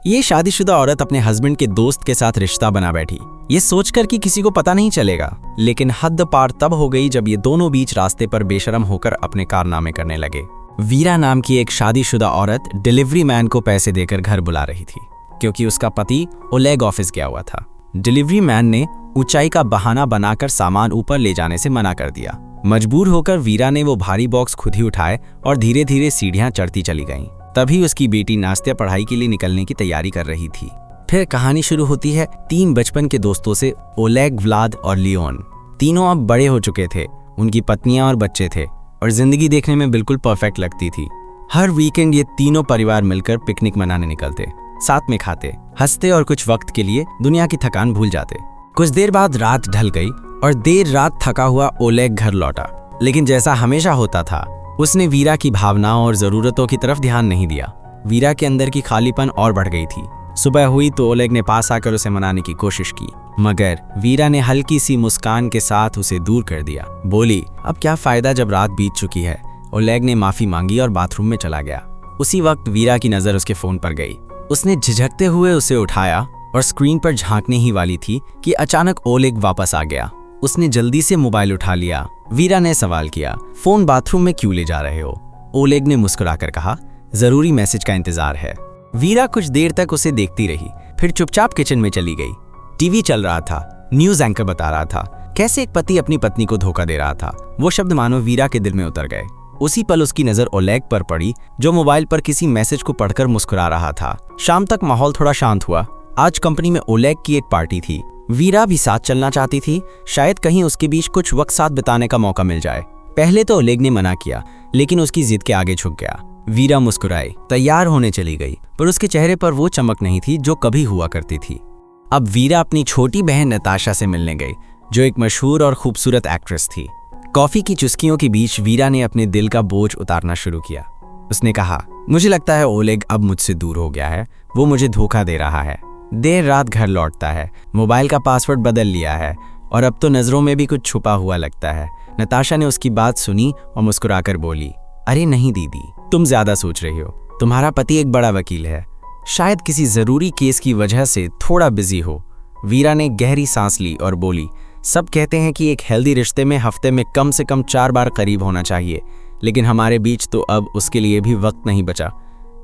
ये शादीशुदा औरत अपने हस्बैंड के दोस्त के साथ रिश्ता बना बैठी, ये सोचकर कि किसी को पता नहीं चलेगा। लेकिन हद पार तब हो गई जब ये दोनों बीच रास्ते पर बेशरम होकर अपने कारनामे करने लगे। वीरा नाम की एक शादीशुदा औरत डिलीवरी मैन को पैसे देकर घर बुला रही थी, क्योंकि उसका पति ओलेग ऑफिस गया हुआ था। डिलीवरी मैन ने ऊंचाई का बहाना बनाकर सामान ऊपर ले जाने से मना कर दिया। मजबूर होकर वीरा ने वो भारी बॉक्स खुद ही उठाए और धीरे धीरे सीढ़ियां चढ़ती चली गईं। तभी उसकी बेटी नास्तिया पढ़ाई के लिए निकलने की तैयारी कर रही थी। फिर कहानी शुरू होती है 3 बचपन के दोस्तों से, ओलेग, व्लाद और लियोन। तीनों अब बड़े हो चुके थे, उनकी पत्नियां और बच्चे थे और जिंदगी देखने में बिल्कुल परफेक्ट लगती थी। हर वीकेंड ये तीनों परिवार मिलकर पिकनिक मनाने निकलते, साथ में खाते, हंसते और कुछ वक्त के लिए दुनिया की थकान भूल जाते। कुछ देर बाद रात ढल गई और देर रात थका हुआ ओलेग घर लौटा। लेकिन जैसा हमेशा होता था, उसने वीरा की भावनाओं और जरूरतों की तरफ ध्यान नहीं दिया। वीरा के अंदर की खालीपन और बढ़ गई थी। सुबह हुई तो ओलेग ने पास आकर उसे मनाने की कोशिश की, मगर वीरा ने हल्की सी मुस्कान के साथ उसे दूर कर दिया। बोली, अब क्या फायदा जब रात बीत चुकी है। ओलेग ने माफी मांगी और बाथरूम में चला गया। उसी वक्त वीरा की नजर उसके फोन पर गई। उसने झिझकते हुए उसे उठाया और स्क्रीन पर झांकने ही वाली थी कि अचानक ओलेग वापस आ गया। उसने जल्दी से मोबाइल उठा लिया। वीरा ने सवाल किया, फोन बाथरूम में क्यों ले जा रहे हो? ओलेग ने मुस्कुराकर कहा, जरूरी मैसेज का इंतजार है। वीरा कुछ देर तक उसे देखती रही, फिर चुपचाप किचन में चली गई। टीवी चल रहा था, न्यूज एंकर बता रहा था कैसे एक पति अपनी पत्नी को धोखा दे रहा था। वो शब्द मानो वीरा के दिल में उतर गए। उसी पल उसकी नजर ओलेग पर पड़ी, जो मोबाइल पर किसी मैसेज को पढ़कर मुस्कुरा रहा था। शाम तक माहौल थोड़ा शांत हुआ। आज कंपनी में ओलेग की एक पार्टी थी। वीरा भी साथ चलना चाहती थी, शायद कहीं उसके बीच कुछ वक्त साथ बिताने का मौका मिल जाए। पहले तो ओलेग ने मना किया, लेकिन उसकी जिद के आगे झुक गया। वीरा मुस्कुराई, तैयार होने चली गई, पर उसके चेहरे पर वो चमक नहीं थी जो कभी हुआ करती थी। अब वीरा अपनी छोटी बहन नताशा से मिलने गई, जो एक मशहूर और खूबसूरत एक्ट्रेस थी। कॉफी की चुस्कियों के बीच वीरा ने अपने दिल का बोझ उतारना शुरू किया। उसने कहा, मुझे लगता है ओलेग अब मुझसे दूर हो गया है। वो मुझे धोखा दे रहा है। देर रात घर लौटता है, मोबाइल का पासवर्ड बदल लिया है और अब तो नजरों में भी कुछ छुपा हुआ लगता है। नताशा ने उसकी बात सुनी और मुस्कुराकर बोली, अरे नहीं दीदी, तुम ज्यादा सोच रही हो। तुम्हारा पति एक बड़ा वकील है, शायद किसी जरूरी केस की वजह से थोड़ा बिजी हो। वीरा ने गहरी सांस ली और बोली, सब कहते हैं कि एक हेल्दी रिश्ते में हफ्ते में कम से कम 4 बार करीब होना चाहिए, लेकिन हमारे बीच तो अब उसके लिए भी वक्त नहीं बचा।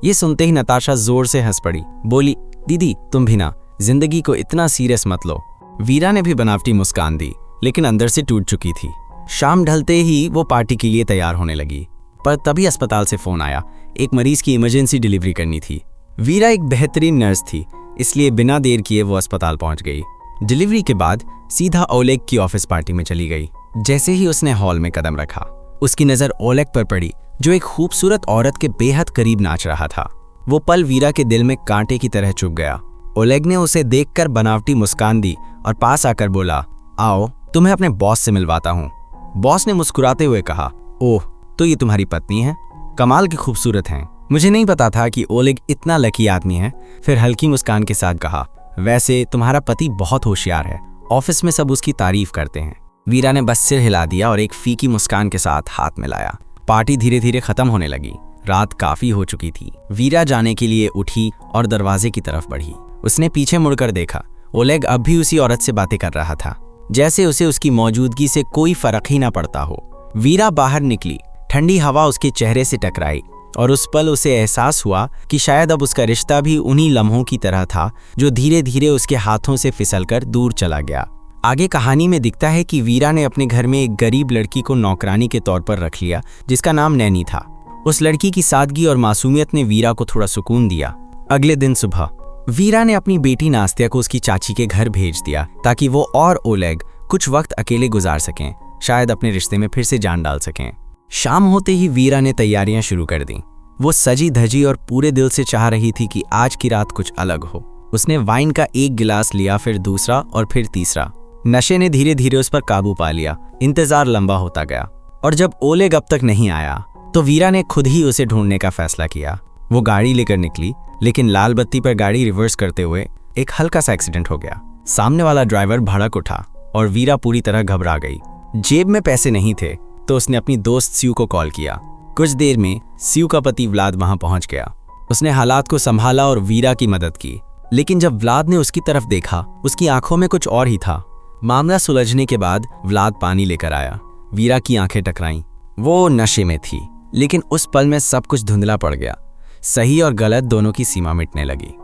ये सुनते ही नताशा जोर से हंस पड़ी, बोली, दीदी तुम भी ना, जिंदगी को इतना सीरियस मत लो। वीरा ने भी बनावटी मुस्कान दी, लेकिन अंदर से टूट चुकी थी। शाम ढलते ही वो पार्टी के लिए तैयार होने लगी, पर तभी अस्पताल से फोन आया। एक मरीज की इमरजेंसी डिलीवरी करनी थी। वीरा एक बेहतरीन नर्स थी, इसलिए बिना देर किए वो अस्पताल पहुंच गई। डिलीवरी के बाद सीधा ओलेग की ऑफिस पार्टी में चली गई। जैसे ही उसने हॉल में कदम रखा, उसकी नजर ओलेग पर पड़ी, जो एक खूबसूरत औरत के बेहद करीब नाच रहा था। वो पल वीरा के दिल में कांटे की तरह चुभ गया। ओलेग ने उसे देखकर बनावटी मुस्कान दी और पास आकर बोला, आओ तुम्हें अपने बॉस से मिलवाता हूँ। बॉस ने मुस्कुराते हुए कहा, ओह तो ये तुम्हारी पत्नी है, कमाल की खूबसूरत हैं। मुझे नहीं पता था कि ओलेग इतना लकी आदमी है। फिर हल्की मुस्कान के साथ कहा, वैसे तुम्हारा पति बहुत होशियार है, ऑफिस में सब उसकी तारीफ करते हैं। वीरा ने बस सिर हिला दिया और एक फीकी मुस्कान के साथ हाथ मिलाया। पार्टी धीरे धीरे खत्म होने लगी। रात काफी हो चुकी थी। वीरा जाने के लिए उठी और दरवाजे की तरफ बढ़ी। उसने पीछे मुड़कर देखा, ओलेग अब भी उसी औरत से बातें कर रहा था, जैसे उसे उसकी मौजूदगी से कोई फर्क ही ना पड़ता हो। वीरा बाहर निकली, ठंडी हवा उसके चेहरे से टकराई और उस पल उसे एहसास हुआ कि शायद अब उसका रिश्ता भी उन्हीं लम्हों की तरह था जो धीरे धीरे उसके हाथों से फिसलकर दूर चला गया। आगे कहानी में दिखता है कि वीरा ने अपने घर में एक गरीब लड़की को नौकरानी के तौर पर रख लिया, जिसका नाम नैनी था। उस लड़की की सादगी और मासूमियत ने वीरा को थोड़ा सुकून दिया। अगले दिन सुबह वीरा ने अपनी बेटी नास्तिया को उसकी चाची के घर भेज दिया, ताकि वो और ओलेग कुछ वक्त अकेले गुजार सकें, शायद अपने रिश्ते में फिर से जान डाल सकें। शाम होते ही वीरा ने तैयारियां शुरू कर दी। वो सजी धजी और पूरे दिल से चाह रही थी कि आज की रात कुछ अलग हो। उसने वाइन का एक गिलास लिया, फिर दूसरा और फिर तीसरा। नशे ने धीरे धीरे उस पर काबू पा लिया। इंतजार लंबा होता गया और जब ओलेग अब तक नहीं आया तो वीरा ने खुद ही उसे ढूंढने का फैसला किया। वो गाड़ी लेकर निकली, लेकिन लाल बत्ती पर गाड़ी रिवर्स करते हुए एक हल्का सा एक्सीडेंट हो गया। सामने वाला ड्राइवर भड़क उठा और वीरा पूरी तरह घबरा गई। जेब में पैसे नहीं थे तो उसने अपनी दोस्त स्यू को कॉल किया। कुछ देर में स्यू का पति व्लाद वहां पहुंच गया। उसने हालात को संभाला और वीरा की मदद की। लेकिन जब व्लाद ने उसकी तरफ देखा, उसकी आंखों में कुछ और ही था। मामला सुलझने के बाद व्लाद पानी लेकर आया। वीरा की आंखें टकराईं। वो नशे में थी, लेकिन उस पल में सब कुछ धुंधला पड़ गया। सही और गलत दोनों की सीमा मिटने लगी।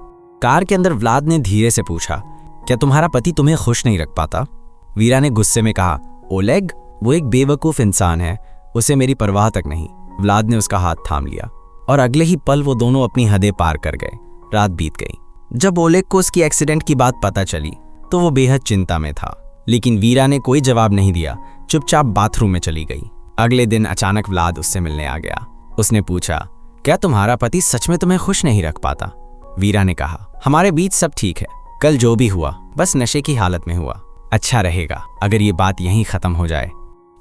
कार के अंदर व्लाद ने धीरे से पूछा, क्या तुम्हारा पति तुम्हें खुश नहीं रख पाता? वीरा ने गुस्से में कहा, ओलेग, वो एक बेवकूफ इंसान है, उसे मेरी परवाह तक नहीं। व्लाद ने उसका हाथ थाम लिया और अगले ही पल वो दोनों अपनी हदें पार कर गए। रात बीत गई। जब ओलेग को उसकी एक्सीडेंट की बात पता चली तो वो बेहद चिंता में था, लेकिन वीरा ने कोई जवाब नहीं दिया, चुपचाप बाथरूम में चली गई। अगले दिन अचानक व्लाद उससे मिलने आ गया। उसने पूछा, क्या तुम्हारा पति सच में तुम्हें खुश नहीं रख पाता? वीरा ने कहा, हमारे बीच सब ठीक है, कल जो भी हुआ बस नशे की हालत में हुआ। अच्छा रहेगा अगर ये बात यहीं खत्म हो जाए।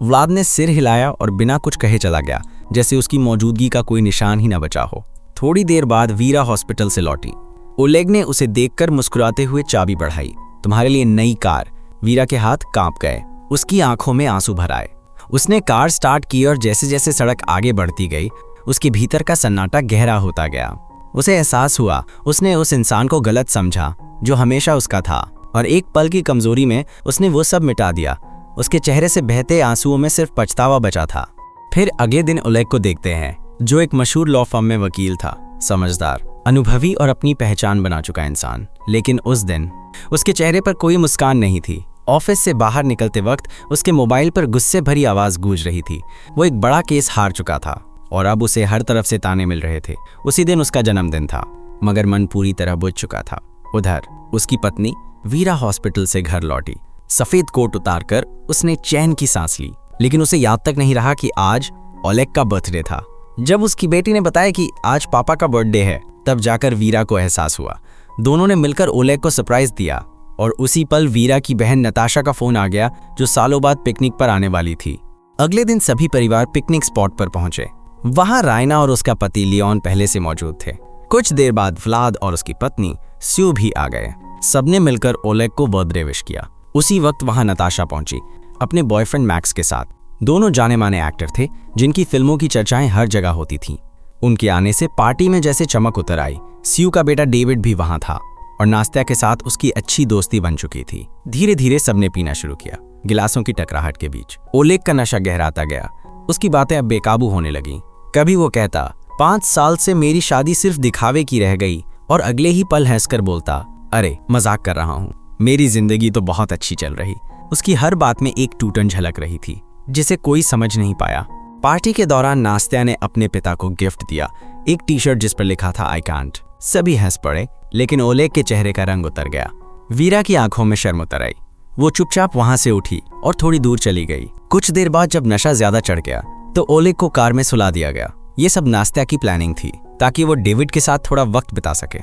व्लाद ने सिर हिलाया और बिना कुछ कहे चला गया, जैसे उसकी मौजूदगी का कोई निशान ही न बचा हो। थोड़ी देर बाद वीरा हॉस्पिटल से लौटी। ओलेग ने उसे देखकर मुस्कुराते हुए चाबी बढ़ाई। तुम्हारे लिए नई कार। वीरा के हाथ कांप गए, उसकी आंखों में आंसू भर आए। उसने कार स्टार्ट की और जैसे जैसे सड़क आगे बढ़ती गई, उसके भीतर का सन्नाटा गहरा होता गया। उसे एहसास हुआ उसने उस इंसान को गलत समझा जो हमेशा उसका था, और एक पल की कमजोरी में उसने वो सब मिटा दिया। उसके चेहरे से बहते आंसुओं में सिर्फ पछतावा बचा था। फिर अगले दिन ओलेग को देखते हैं, जो एक मशहूर लॉ फर्म में वकील था, समझदार, अनुभवी और अपनी पहचान बना चुका इंसान। लेकिन उस दिन उसके चेहरे पर कोई मुस्कान नहीं थी। ऑफिस से बाहर निकलते वक्त उसके मोबाइल पर गुस्से भरी आवाज गूंज रही थी। वो एक बड़ा केस हार चुका था और अब उसे हर तरफ से ताने मिल रहे थे। उसी दिन उसका जन्मदिन था, मगर मन पूरी तरह बुझ चुका था। उधर उसकी पत्नी वीरा हॉस्पिटल से घर लौटी। सफेद कोट उतारकर उसने चैन की सांस ली, लेकिन उसे याद तक नहीं रहा कि आज ओलेग का बर्थडे था। जब उसकी बेटी ने बताया कि आज पापा का बर्थडे है, तब जाकर वीरा को एहसास हुआ। दोनों ने मिलकर ओलेग को सरप्राइज दिया, और उसी पल वीरा की बहन नताशा का फोन आ गया, जो सालों बाद पिकनिक पर आने वाली थी। अगले दिन सभी परिवार पिकनिक स्पॉट पर पहुंचे। वहां रायना और उसका पति लियोन पहले से मौजूद थे। कुछ देर बाद व्लाद और उसकी पत्नी स्यू भी आ गए। सबने मिलकर ओलेग को बर्थडे विश किया। उसी वक्त वहां नताशा पहुंची अपने बॉयफ्रेंड मैक्स के साथ। दोनों जाने माने एक्टर थे, जिनकी फिल्मों की चर्चाएं हर जगह होती थीं। उनके आने से पार्टी में जैसे चमक उतर आई। स्यू का बेटा डेविड भी वहां था और नास्त्या के साथ उसकी अच्छी दोस्ती बन चुकी थी। धीरे धीरे सबने पीना शुरू किया, गिलासों की टकराहट के बीच। ओलेग का नशा गहराता गया। उसकी बातें अब बेकाबू होने लगीं। कभी वो कहता, 5 साल से मेरी शादी सिर्फ दिखावे की रह गई, और अगले ही पल हंसकर बोलता, अरे मजाक कर रहा हूँ, मेरी जिंदगी तो बहुत अच्छी चल रही। उसकी हर बात में एक टूटन झलक रही थी, जिसे कोई समझ नहीं पाया। पार्टी के दौरान नास्त्या ने अपने पिता को गिफ्ट दिया, एक टी शर्ट जिस पर लिखा था आई कांट। सभी हंस पड़े, लेकिन ओलेग के चेहरे का रंग उतर गया। वीरा की आंखों में शर्म उतर आई। वो चुपचाप वहां से उठी और थोड़ी दूर चली गई। कुछ देर बाद जब नशा ज्यादा चढ़ गया तो ओलेग को कार में सुला दिया गया। ये सब नास्त्या की प्लानिंग थी, ताकि वो डेविड के साथ थोड़ा वक्त बिता सके।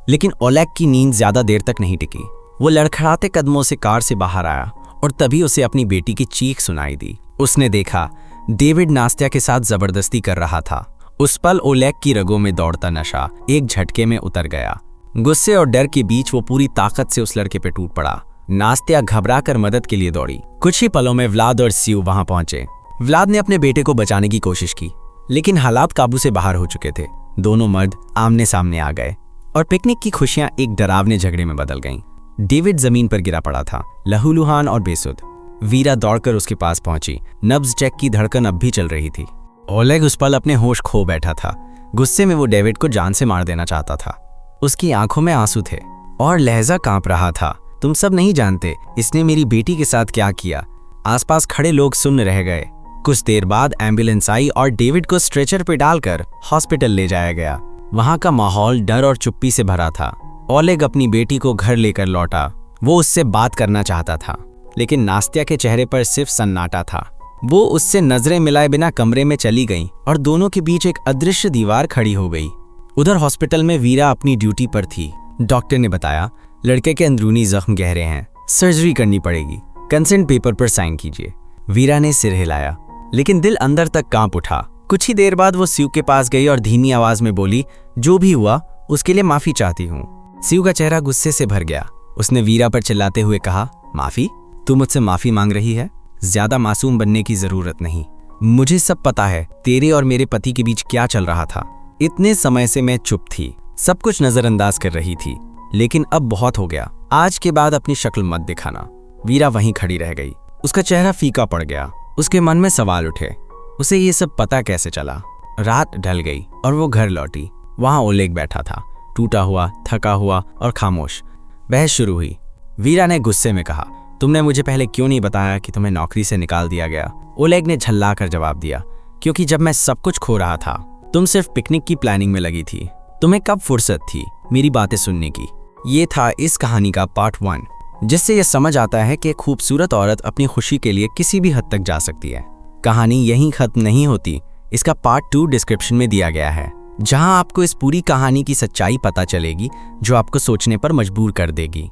लेकिन ओलेग की नींद ज्यादा देर तक नहीं टिकी। वो लड़खड़ाते कदमों से कार से बाहर आया और तभी उसे अपनी बेटी की चीख सुनाई दी। उसने देखा डेविड नास्त्या के साथ जबरदस्ती कर रहा था। उस पल ओलेग की रगों में दौड़ता नशा एक झटके में उतर गया। गुस्से और डर के बीच वो पूरी ताकत से उस लड़के पे टूट पड़ा। नास्त्या घबराकर मदद के लिए दौड़ी। कुछ ही पलों में व्लाद और स्यू वहां पहुंचे। व्लाद ने अपने बेटे को बचाने की कोशिश की, लेकिन हालात काबू से बाहर हो चुके थे। दोनों मर्द आमने सामने आ गए और पिकनिक की खुशियां एक डरावने झगड़े में बदल गईं। डेविड जमीन पर गिरा पड़ा था, लहूलुहान और बेसुध। वीरा दौड़कर उसके पास पहुंची। नब्ज चेक की धड़कन अब भी चल रही थी। ओलेग उस पल अपने होश खो बैठा था। गुस्से में वो डेविड को जान से मार देना चाहता था। उसकी आंखों में आंसू थे और लहजा कांप रहा था। तुम सब नहीं जानते इसने मेरी बेटी के साथ क्या किया। आसपास खड़े लोग सुन्न रह गए। कुछ देर बाद एम्बुलेंस आई और डेविड को स्ट्रेचर पे डालकर हॉस्पिटल ले जाया गया। वहां का माहौल डर और चुप्पी से भरा था। ओलेग अपनी बेटी को घर लेकर लौटा। वो उससे बात करना चाहता था, लेकिन नास्त्या के चेहरे पर सिर्फ सन्नाटा था। वो उससे नजरें मिलाए बिना कमरे में चली गई और दोनों के बीच एक अदृश्य दीवार खड़ी हो गई। उधर हॉस्पिटल में वीरा अपनी ड्यूटी पर थी। डॉक्टर ने बताया, लड़के के अंदरूनी जख्म गहरे हैं, सर्जरी करनी पड़ेगी, कंसेंट पेपर पर साइन कीजिए। वीरा ने सिर हिलाया, लेकिन दिल अंदर तक कांप उठा। कुछ ही देर बाद वो स्यू के पास गई और धीमी आवाज में बोली, जो भी हुआ उसके लिए माफी चाहती हूँ। स्यू का चेहरा गुस्से से भर गया। उसने वीरा पर चिल्लाते हुए कहा, माफी? तू मुझसे माफी मांग रही है? ज्यादा मासूम बनने की जरूरत नहीं। मुझे सब पता है तेरे और मेरे पति के बीच क्या चल रहा था। इतने समय से मैं चुप थी, सब कुछ नजरअंदाज कर रही थी, लेकिन अब बहुत हो गया। आज के बाद अपनी शक्ल मत दिखाना। वीरा वहीं खड़ी रह गई। उसका चेहरा फीका पड़ गया। उसके मन में सवाल उठे, उसे ये सब पता कैसे चला। रात ढल गई और वो घर लौटी। वहां ओलेग बैठा था, टूटा हुआ, थका हुआ और खामोश। बहस शुरू हुई। वीरा ने गुस्से में कहा, तुमने मुझे पहले क्यों नहीं बताया कि तुम्हें नौकरी से निकाल दिया गया? ओलेग ने झल्लाकर जवाब दिया, क्योंकि जब मैं सब कुछ खो रहा था, तुम सिर्फ पिकनिक की प्लानिंग में लगी थी। तुम्हें कब फुर्सत थी मेरी बातें सुनने की? ये था इस कहानी का पार्ट 1, जिससे यह समझ आता है कि एक खूबसूरत औरत अपनी खुशी के लिए किसी भी हद तक जा सकती है। कहानी यहीं खत्म नहीं होती। इसका पार्ट 2 डिस्क्रिप्शन में दिया गया है, जहां आपको इस पूरी कहानी की सच्चाई पता चलेगी, जो आपको सोचने पर मजबूर कर देगी।